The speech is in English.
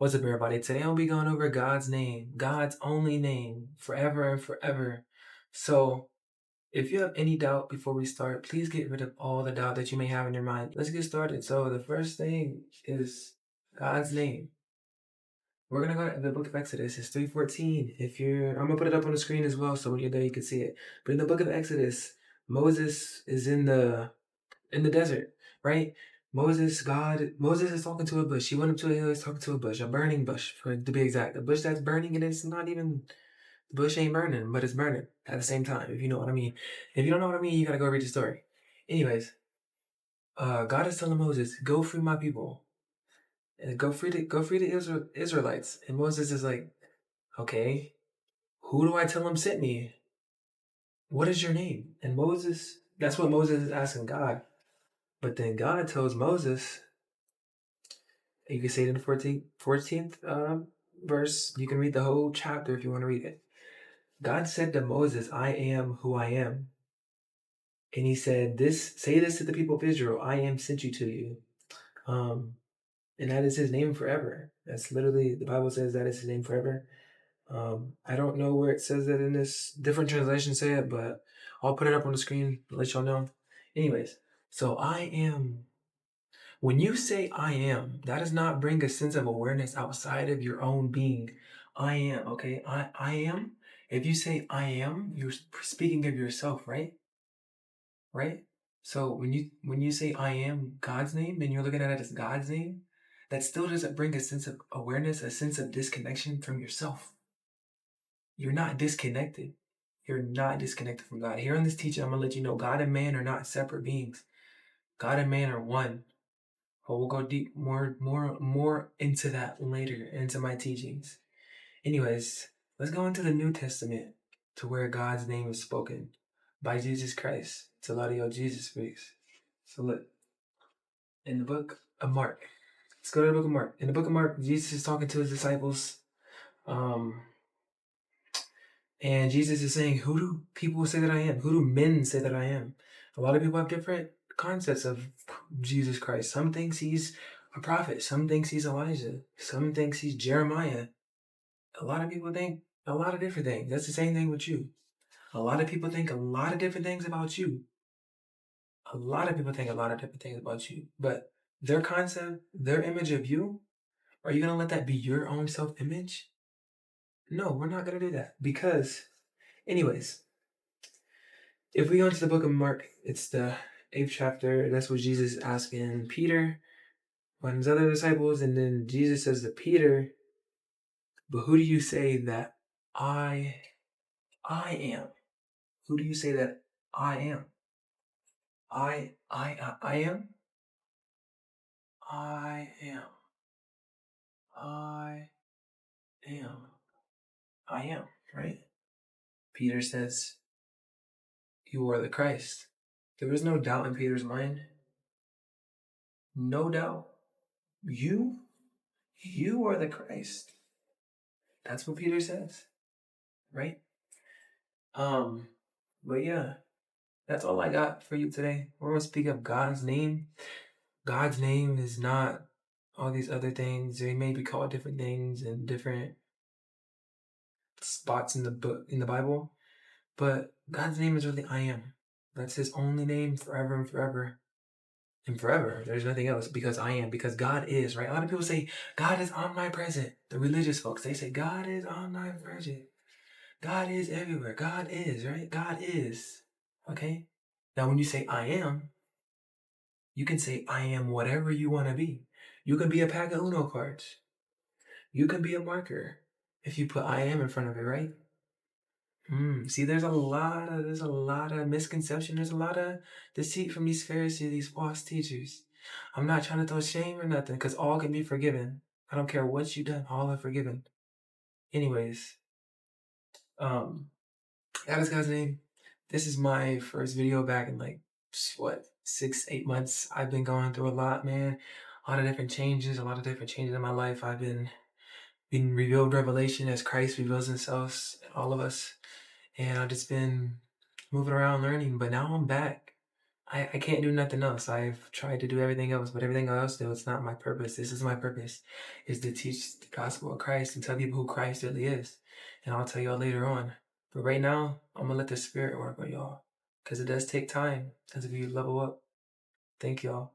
What's up, everybody? Today I'll be going over God's name, God's only name, forever and forever. So, if you have any doubt before we start, please get rid of all the doubt that you may have in your mind. Let's get started. So, the first thing is God's name. We're gonna go to the book of Exodus. It's 3:14. I'm gonna put it up on the screen as well, so when you're there, you can see it. But in the book of Exodus, Moses is in the desert, right? Moses is talking to a bush. He went up to a hill, he's talking to a bush, a burning bush, for to be exact. A bush that's burning, and it's not even, the bush ain't burning, but it's burning at the same time, if you know what I mean. If you don't know what I mean, you gotta go read the story. Anyways, God is telling Moses, go free my people. And go free the Israelites. And Moses is like, okay, who do I tell him sent me? What is your name? And that's what Moses is asking God. But then God tells Moses, you can see it in the 14th verse. You can read the whole chapter if you want to read it. God said to Moses, I am who I am. And he said, say this to the people of Israel, I am sent you to you. And that is his name forever. That's literally, the Bible says that is his name forever. I don't know where it says that in this. Different translations say it, but I'll put it up on the screen to let y'all know. Anyways, so I am. When you say I am, that does not bring a sense of awareness outside of your own being. I am, okay? I am. If you say I am, you're speaking of yourself, right? Right? So when you say I am God's name and you're looking at it as God's name, that still doesn't bring a sense of awareness, a sense of disconnection from yourself. You're not disconnected. You're not disconnected from God. Here in this teaching, I'm gonna let you know God and man are not separate beings. God and man are one. But we'll go deep more into that later, into my teachings. Anyways, let's go into the New Testament to where God's name is spoken by Jesus Christ. It's a lot of y'all Jesus freaks. So look, in the book of Mark. Let's go to the book of Mark. In the book of Mark, Jesus is talking to his disciples. And Jesus is saying, who do people say that I am? Who do men say that I am? A lot of people have different concepts of Jesus Christ. Some thinks he's a prophet. Some thinks he's Elijah. Some thinks he's Jeremiah. A lot of people think a lot of different things. That's the same thing with you. A lot of people think a lot of different things about you. A lot of people think a lot of different things about you. But their concept, their image of you, are you going to let that be your own self-image? No, we're not going to do that. Because, anyways, if we go into the book of Mark, it's the 8th chapter. That's what Jesus is asking Peter, one of his other disciples. And then Jesus says to Peter, but who do you say that I am? Who do you say that I am? I am? I am. I am. I am, right? Peter says, you are the Christ. There was no doubt in Peter's mind. No doubt. You are the Christ. That's what Peter says, right? But yeah, that's all I got for you today. We're gonna speak of God's name. God's name is not all these other things. They may be called different things in different spots in the book, in the Bible, but God's name is really I am. That's his only name forever and forever. And forever. There's nothing else, because I am, because God is, right? A lot of people say God is omnipresent. The religious folks, they say God is omnipresent. God is everywhere. God is, right? God is. Okay? Now, when you say I am, you can say I am whatever you want to be. You can be a pack of Uno cards. You can be a marker if you put I am in front of it, right? See, there's a lot of misconception. There's a lot of deceit from these Pharisees, these false teachers. I'm not trying to throw shame or nothing, because all can be forgiven. I don't care what you done, all are forgiven. Anyways, that is God's name. This is my first video back in like, 6-8 months. I've been going through a lot, man. A lot of different changes in my life. I've been revealed revelation as Christ reveals himself in all of us. And I've just been moving around learning, but now I'm back. I can't do nothing else. I've tried to do everything else, but everything else, though, it's not my purpose. This is my purpose, is to teach the gospel of Christ and tell people who Christ really is. And I'll tell y'all later on. But right now, I'm gonna let the Spirit work on y'all, because it does take time as if you level up. Thank y'all.